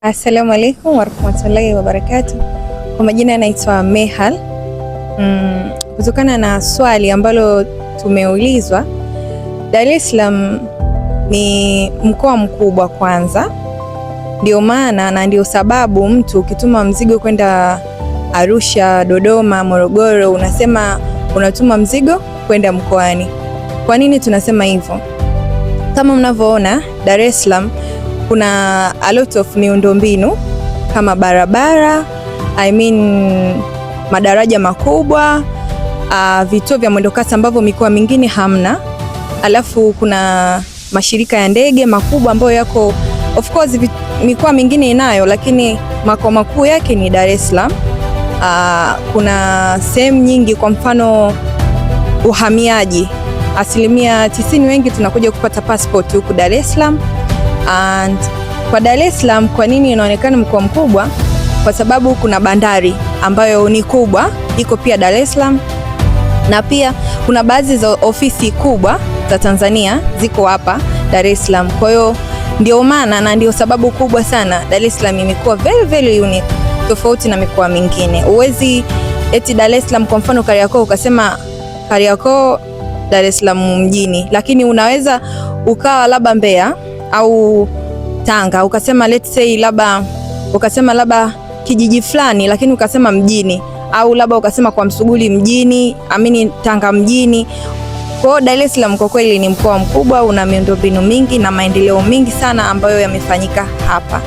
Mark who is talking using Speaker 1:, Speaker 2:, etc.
Speaker 1: Assalamu alaikum warahmatullahi wabarakatuh. Kwa majina naitwa Mehal. Kutokana na swali ambalo tumeulizwa, Dar es Salaam ni mkoa mkubwa kwanza, ndio maana na ndio sababu mtu ukituma mzigo kwenda Arusha, Dodoma, Morogoro unasema unatuma mzigo kwenda mkoani. Kwa nini tunasema hivyo? Kama mnavyoona, Dar es Salaam kuna a lot of miundombinu kama barabara, madaraja makubwa, vituo vya mwendokasi ambavyo mikoa mingine hamna. Alafu kuna mashirika ya ndege makubwa ambayo yako, of course mikoa mingine inayo, lakini makao makuu yake ni Dar es Salaam. Kuna sehemu nyingi, kwa mfano uhamiaji, 90% wengi tunakuja kupata passport huku Dar es Salaam. And kwa Dar es Salaam, kwa nini inaonekana mkoa mkubwa? Kwa sababu kuna bandari ambayo ni kubwa, iko pia Dar es Salaam, na pia kuna baadhi za ofisi kubwa za Tanzania ziko hapa Dar es Salaam. Kwa hiyo ndio maana na ndio sababu kubwa sana Dar es Salaam imekuwa very very unique, tofauti na mikoa mingine. Uwezi eti Dar es Salaam, kwa mfano Kariakoo, ukasema Kariakoo Dar es Salaam mjini, lakini unaweza ukawa labda Mbeya au Tanga ukasema let's say labda kijiji fulani, lakini ukasema mjini, au labda ukasema kwa Msuguli mjini, Tanga mjini. Kwa Dar es Salaam kwa kweli ni mkoa mkubwa, una miundombinu mingi na maendeleo mingi sana ambayo yamefanyika hapa.